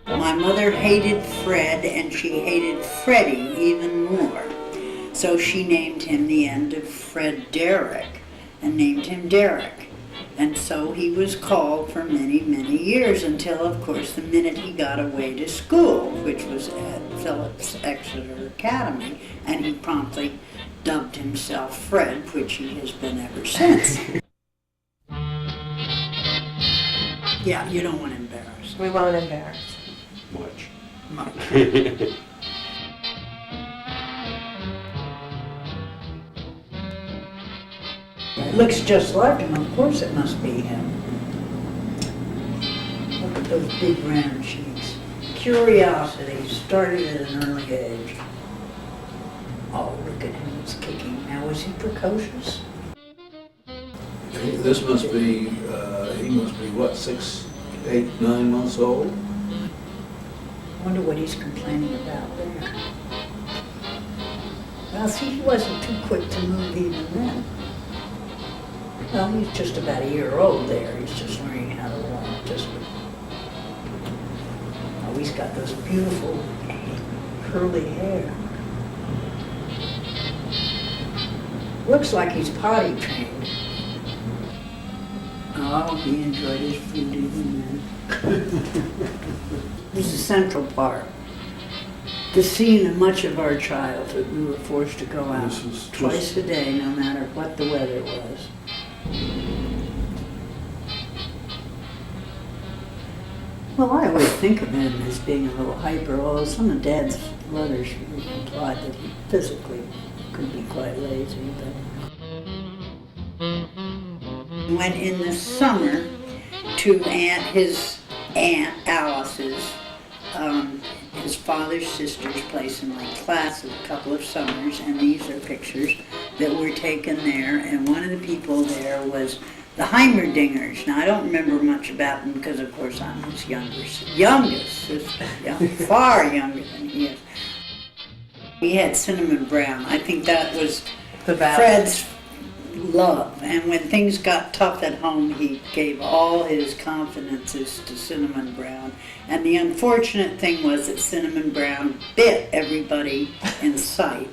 My mother hated Fred, and she hated Freddie even more. So she named him the end of Fred Derrick and named him Derrick. And so he was called for many, many years until, of course, the minute he got away to school, which was at Phillips Exeter Academy, and he promptly dubbed himself Fred, which he has been ever since. Yeah, you don't want to embarrass. We won't embarrass. Much. It looks just like him, of course it must be him. Look at those big round cheeks. Curiosity started at an early age. Oh, look at him, he's kicking. Now, was he precocious? This must be, he must be what, 6, 8, 9 months old? I wonder what he's complaining about there. Well, see, he wasn't too quick to move even then. Well, he's just about a year old there. He's just learning how to walk. Oh, he's got those beautiful curly hair. Looks like he's potty trained. Oh, he enjoyed his food even then. This is Central Park. The scene of much of our childhood. We were forced to go out twice a day, no matter what the weather was. Well, I always think of him as being a little hyper, although some of Dad's letters implied that he physically could be quite lazy. But went in the summer to his Aunt Alice's, his father's sister's place in Lake Placid a couple of summers, and these are pictures that were taken there, and one of the people there was the Heimerdingers. Now, I don't remember much about them because, of course, I'm his youngest sister, far younger than he is. He had Cinnamon Brown. I think that was Fred's love, and when things got tough at home, he gave all his confidences to Cinnamon Brown. And the unfortunate thing was that Cinnamon Brown bit everybody in sight.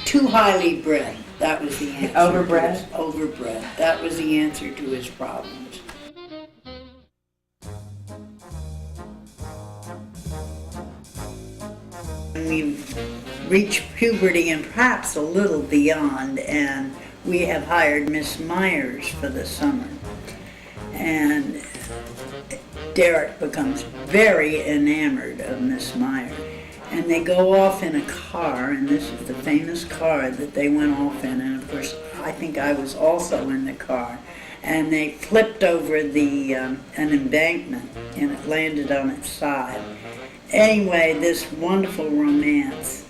Too highly bred. That was the answer. Overbred? Overbred. That was the answer to his problems. We've reached puberty and perhaps a little beyond, and we have hired Miss Myers for the summer. And Derrick becomes very enamored of Miss Myers. And they go off in a car, and this is the famous car that they went off in, and of course I think I was also in the car. And they flipped over an embankment, and it landed on its side. Anyway, this wonderful romance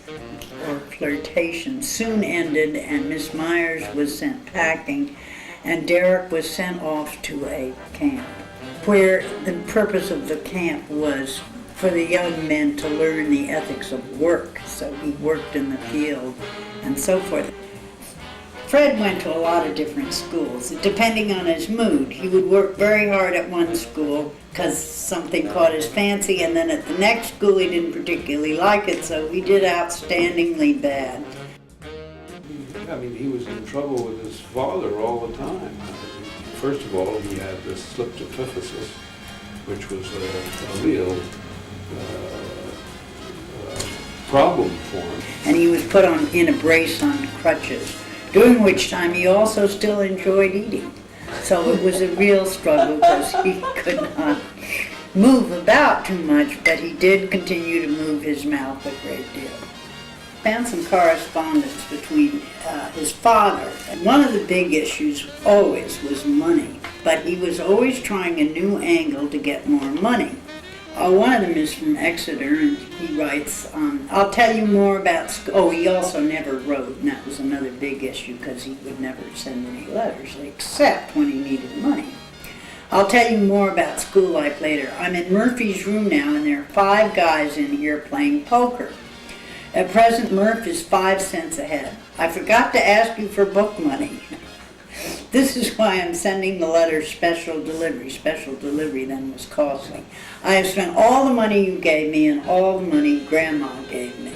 or flirtation soon ended, and Miss Myers was sent packing, and Derrick was sent off to a camp, where the purpose of the camp was for the young men to learn the ethics of work. So he worked in the field and so forth. Fred went to a lot of different schools, depending on his mood. He would work very hard at one school because something caught his fancy, and then at the next school he didn't particularly like it, so he did outstandingly bad. I mean, he was in trouble with his father all the time. First of all, he had this slip epiphysis, which was a real problem for him. And he was put in a brace on crutches, during which time he also still enjoyed eating. So it was a real struggle because he could not move about too much, but he did continue to move his mouth a great deal. Found some correspondence between his father, and one of the big issues always was money, but he was always trying a new angle to get more money. One of them is from Exeter, and he writes, I'll tell you more about he also never wrote, and that was another big issue because he would never send any letters, except when he needed money. I'll tell you more about school life later. I'm in Murphy's room now, and there are 5 guys in here playing poker. At present, Murph is 5 cents ahead. I forgot to ask you for book money. This is why I'm sending the letter special delivery. Special delivery then was costly. I have spent all the money you gave me and all the money Grandma gave me.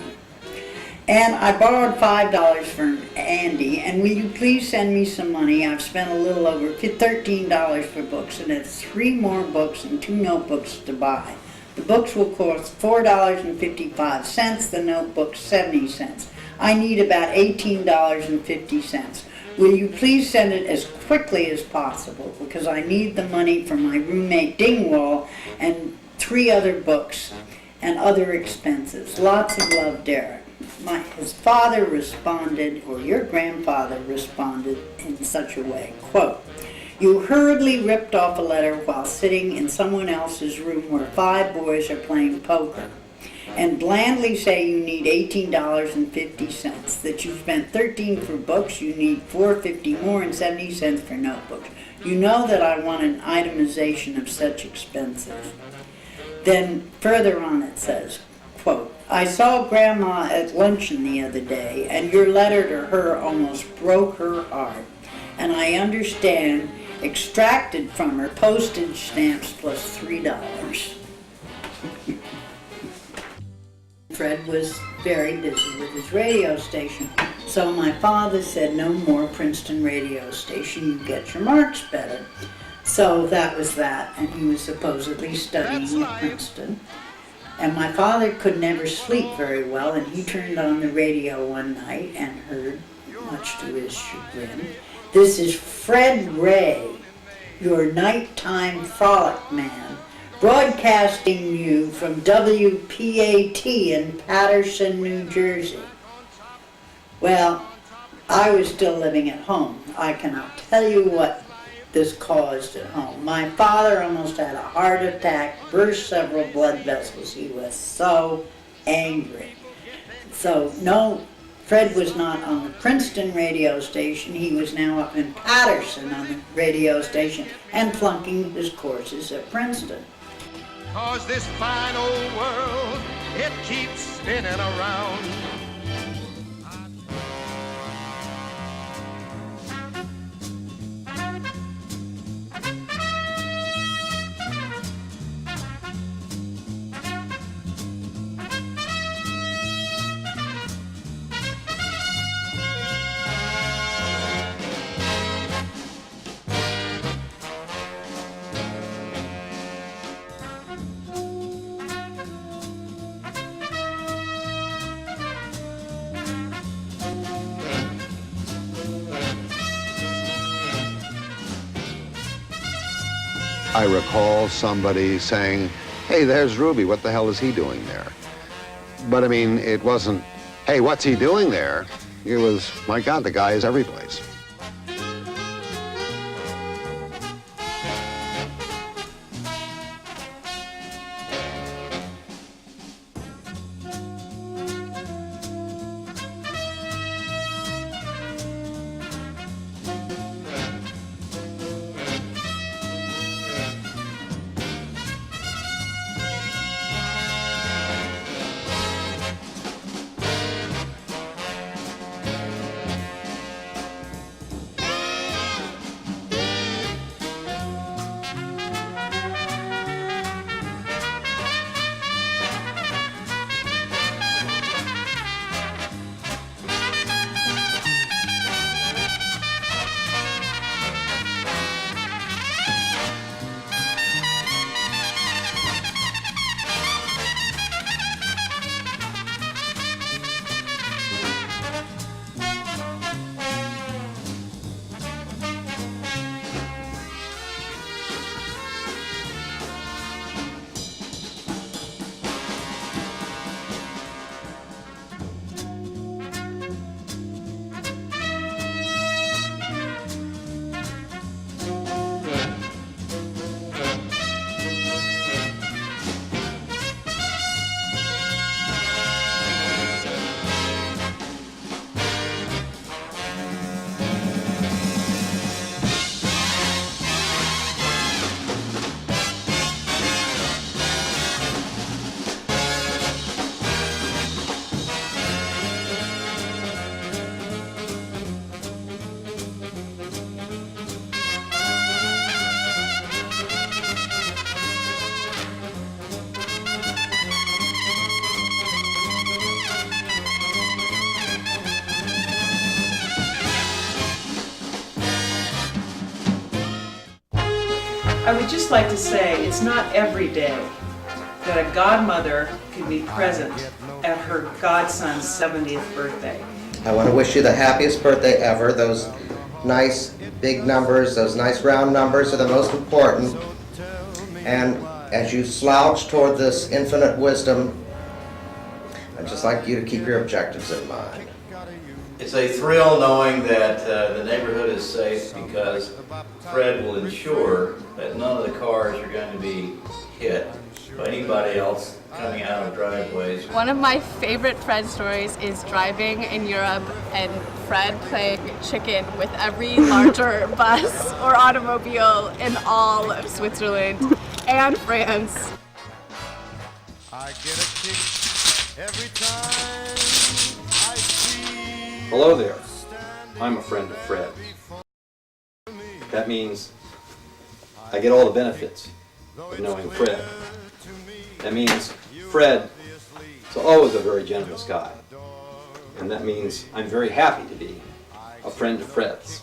And I borrowed $5 from Andy, and will you please send me some money? I've spent a little over $13 for books and have 3 more books and 2 notebooks to buy. The books will cost $4.55, the notebooks 70 cents. I need about $18.50. Will you please send it as quickly as possible because I need the money for my roommate Dingwall and 3 other books and other expenses. Lots of love, Derek. His father responded, or your grandfather responded in such a way, quote, you hurriedly ripped off a letter while sitting in someone else's room where 5 boys are playing poker and blandly say you need $18.50, that you spent $13 for books, you need $4.50 more and 70 cents for notebooks. You know that I want an itemization of such expenses. Then further on it says, quote, I saw Grandma at luncheon the other day, and your letter to her almost broke her heart. And I understand extracted from her postage stamps plus $3. Fred was very busy with his radio station, so my father said no more Princeton radio station, you get your marks better. So that was that, and he was supposedly studying at Princeton. And my father could never sleep very well, and he turned on the radio one night and heard, much to his chagrin, this is Fred Ray, your nighttime frolic man, broadcasting you from WPAT in Paterson, New Jersey. Well, I was still living at home. I cannot tell you what this caused at home. My father almost had a heart attack, burst several blood vessels. He was so angry. So no, Fred was not on the Princeton radio station. He was now up in Paterson on the radio station and flunking his courses at Princeton. 'Cause this fine old world, it keeps spinning around. I recall somebody saying, hey, there's Ruby, what the hell is he doing there? But I mean, it wasn't, hey, what's he doing there? It was, my God, the guy is every place. I would just like to say it's not every day that a godmother can be present at her godson's 70th birthday. I want to wish you the happiest birthday ever. Those nice big numbers, those nice round numbers are the most important. And as you slouch toward this infinite wisdom, I'd just like you to keep your objectives in mind. It's a thrill knowing that the neighborhood is safe because Fred will ensure that none of the cars are going to be hit by anybody else coming out of driveways. One of my favorite Fred stories is driving in Europe and Fred playing chicken with every larger bus or automobile in all of Switzerland and France. I get a kick every time I see. Hello there. I'm a friend of Fred. That means I get all the benefits of knowing Fred. That means Fred is always a very generous guy. And that means I'm very happy to be a friend of Fred's.